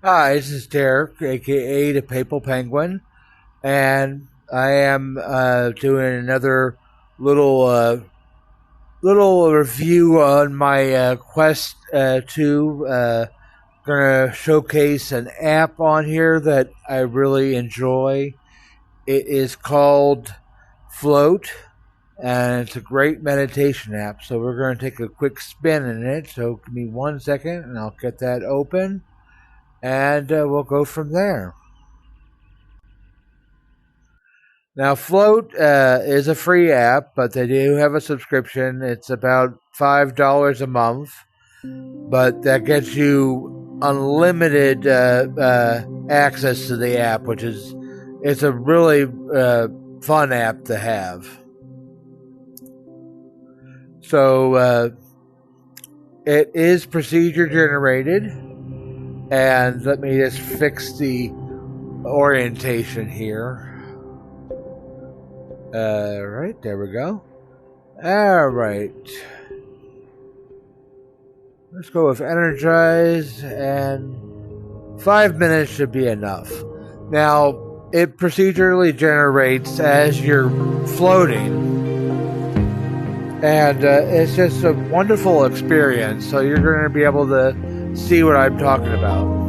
Hi, this is Derek, aka the Papal Penguin, and I am doing another little little review on my Quest 2. Gonna showcase an app on here that I really enjoy. It is called Float, and it's a great meditation app. So we're gonna take a quick spin in it. So give me 1 second, and I'll get that open, and we'll go from there. Now, Float is a free app, but they do have a subscription. It's about $5 a month, but that gets you unlimited access to the app, which is it's a really fun app to have. So it is procedure generated, and let me just fix the orientation here. Right, there we go. Alright. Let's go with energize, and 5 minutes should be enough. Now, it procedurally generates as you're floating, and it's just a wonderful experience, so you're going to be able to see what I'm talking about.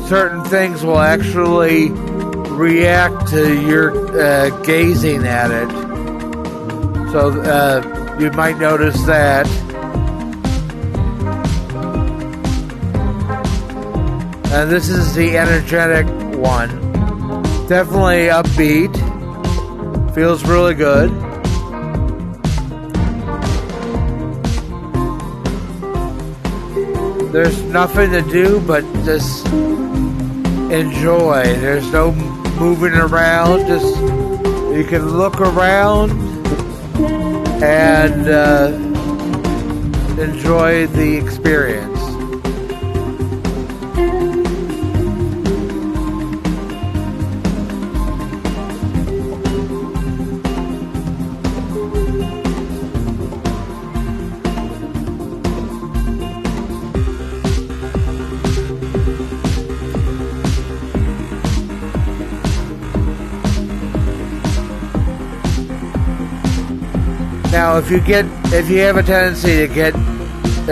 Certain things will actually react to your gazing at it. So you might notice that. And this is the energetic one. Definitely upbeat. Feels really good. There's nothing to do but just enjoy. There's no moving around. Just you can look around and enjoy the experience. Now, if you have a tendency to get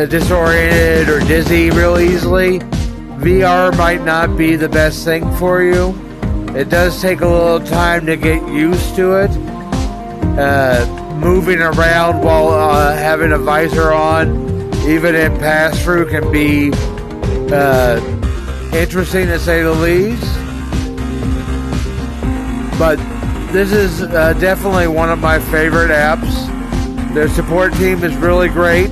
disoriented or dizzy real easily, VR might not be the best thing for you. It does take a little time to get used to it. Moving around while having a visor on, even in pass-through, can be interesting to say the least. But this is definitely one of my favorite apps. Their support team is really great.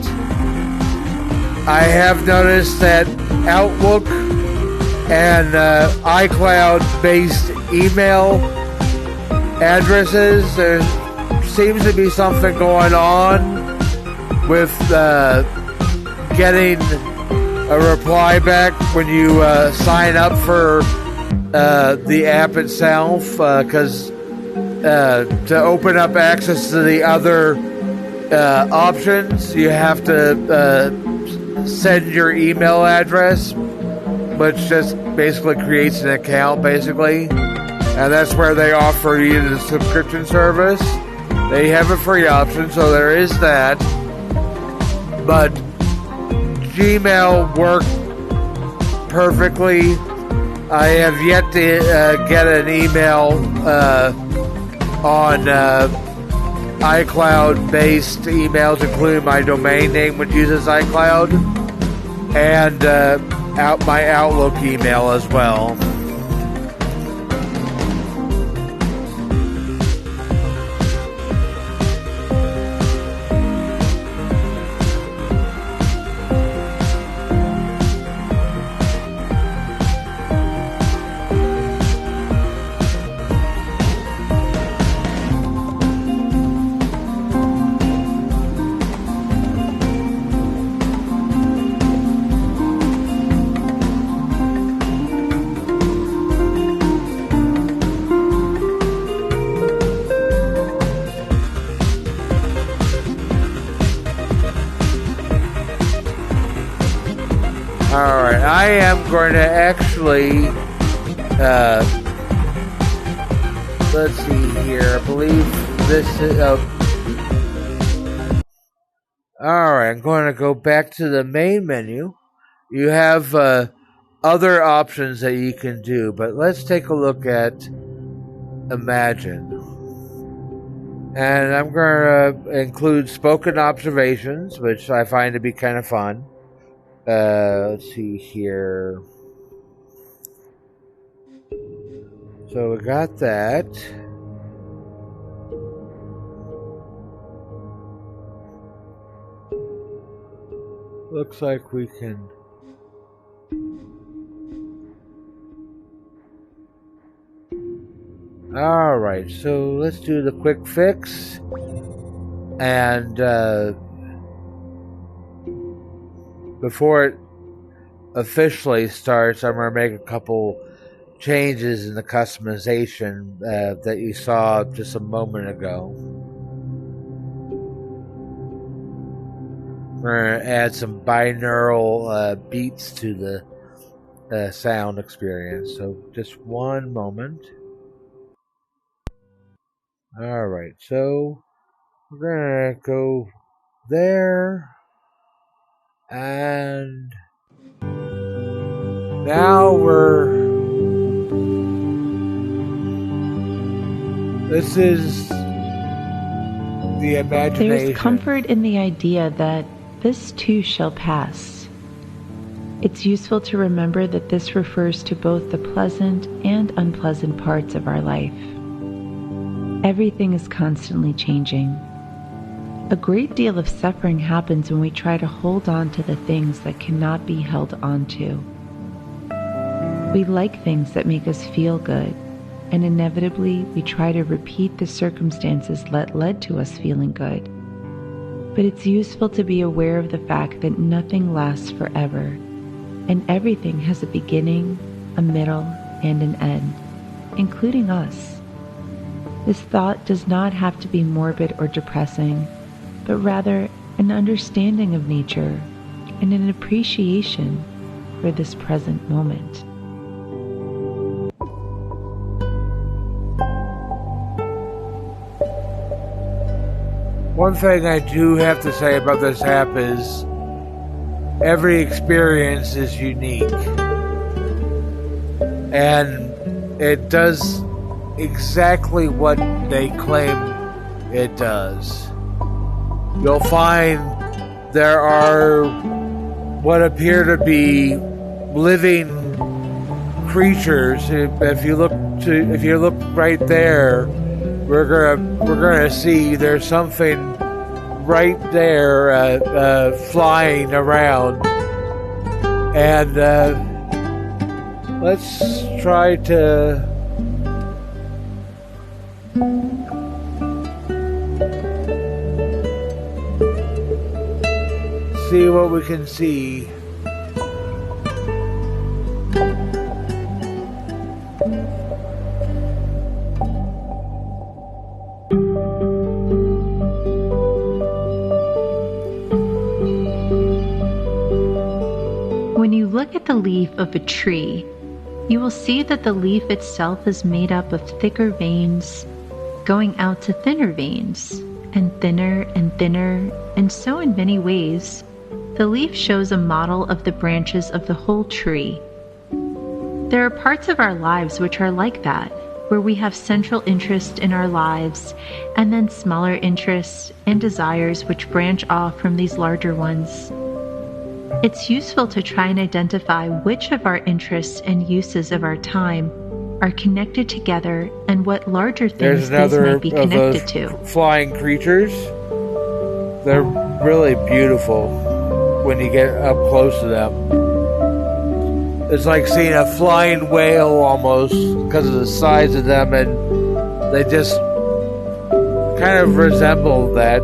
I have noticed that Outlook and iCloud-based email addresses, there seems to be something going on with getting a reply back when you sign up for the app itself, because to open up access to the other options, you have to send your email address, which just basically creates an account, basically, and that's where they offer you the subscription service. They have a free option, so there is that, but Gmail worked perfectly. I have yet to get an email on iCloud-based emails, including my domain name, which uses iCloud, and my Outlook email as well. I am going to actually, let's see here. I believe this is, alright, I'm going to go back to the main menu. You have other options that you can do, but let's take a look at Imagine. And I'm going to include spoken observations, which I find to be kind of fun. Let's see here. So we got that. Looks like we can... Alright, so let's do the quick fix. And before it officially starts, I'm going to make a couple changes in the customization that you saw just a moment ago. We're going to add some binaural beats to the sound experience. So just one moment. Alright, so we're going to go there. And now this is the imagination. There's comfort in the idea that this too shall pass. It's useful to remember that this refers to both the pleasant and unpleasant parts of our life. Everything is constantly changing. A great deal of suffering happens when we try to hold on to the things that cannot be held on to. We like things that make us feel good, and inevitably we try to repeat the circumstances that led to us feeling good. But it's useful to be aware of the fact that nothing lasts forever, and everything has a beginning, a middle, and an end, including us. This thought does not have to be morbid or depressing, but rather an understanding of nature and an appreciation for this present moment. One thing I do have to say about this app is every experience is unique. And it does exactly what they claim it does. You'll find there are what appear to be living creatures. If you look right there, we're gonna see there's something right there flying around, and let's try to see what we can see. When you look at the leaf of a tree, you will see that the leaf itself is made up of thicker veins going out to thinner veins, and thinner, and so in many ways, the leaf shows a model of the branches of the whole tree. There are parts of our lives which are like that, where we have central interest in our lives, and then smaller interests and desires which branch off from these larger ones. It's useful to try and identify which of our interests and uses of our time are connected together and what larger things these might be connected to. Flying creatures. They're really beautiful when you get up close to them. It's like seeing a flying whale almost because of the size of them, and they just kind of resemble that.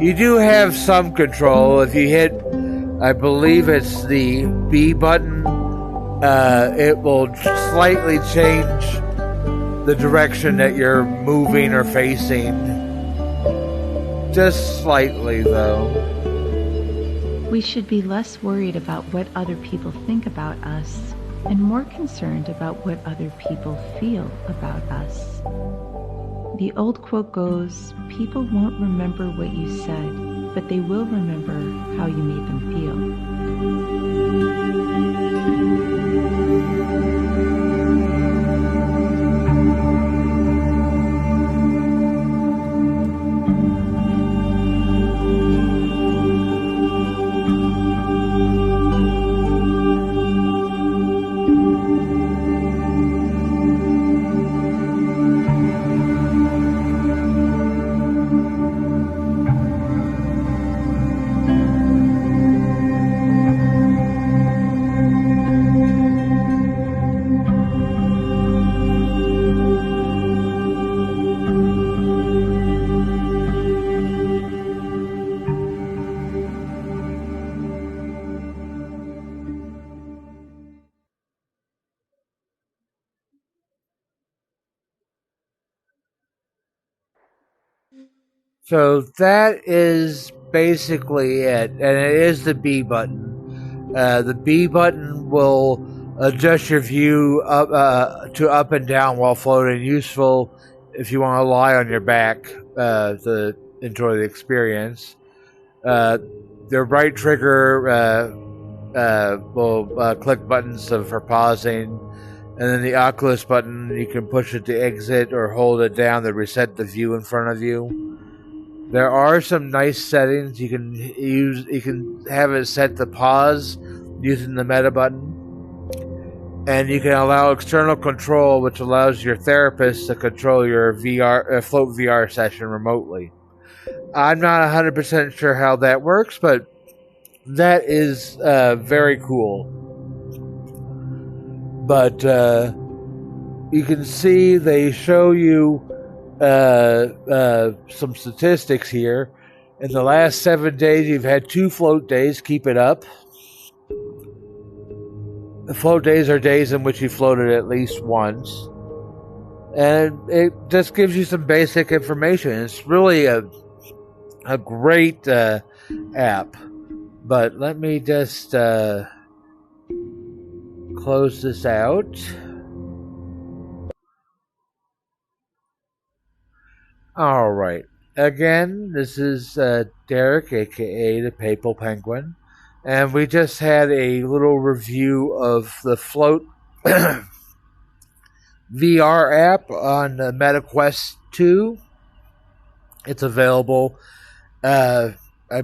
You do have some control. If you hit, I believe it's the B button, it will slightly change the direction that you're moving or facing. Just slightly, though. We should be less worried about what other people think about us and more concerned about what other people feel about us. The old quote goes, "People won't remember what you said, but they will remember how you made them feel." So that is basically it, and it is the B button. The B button will adjust your view up to up and down while floating. Useful if you want to lie on your back to enjoy the experience. The right trigger will click buttons for pausing, and then the Oculus button, you can push it to exit or hold it down to reset the view in front of you. There are some nice settings you can use. You can have it set to pause using the meta button, and you can allow external control, which allows your therapist to control your FloatVR session remotely. I'm not 100% sure how that works, but that is very cool. But you can see they show you some statistics here. In the last 7 days, you've had 2 float days. Keep it up. The float days are days in which you floated at least once. And it just gives you some basic information. It's really a great app. But let me just close this out. All right. Again, this is Derek, aka the Papal Penguin, and we just had a little review of the Float VR app on the Quest 2. It's available. I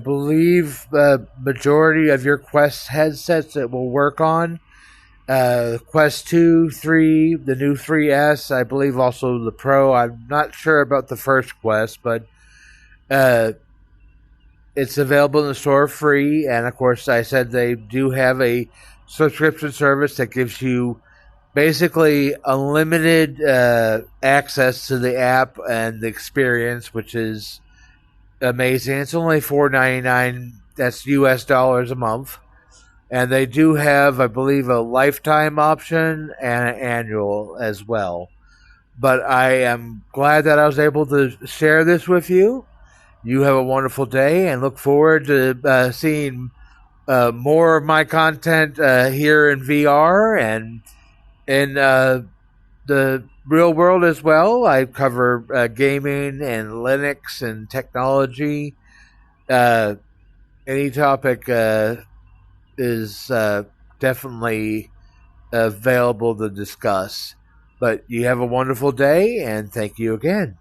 believe the majority of your Quest headsets it will work on. Quest 2, 3, the new 3S, I believe also the Pro. I'm not sure about the first Quest, but it's available in the store free. And of course, I said they do have a subscription service that gives you basically unlimited access to the app and the experience, which is amazing. It's only $4.99. That's US dollars a month. And they do have, I believe, a lifetime option and an annual as well. But I am glad that I was able to share this with you. You have a wonderful day and look forward to seeing more of my content here in VR and in the real world as well. I cover gaming and Linux and technology. Any topic is definitely available to discuss. But you have a wonderful day, and thank you again.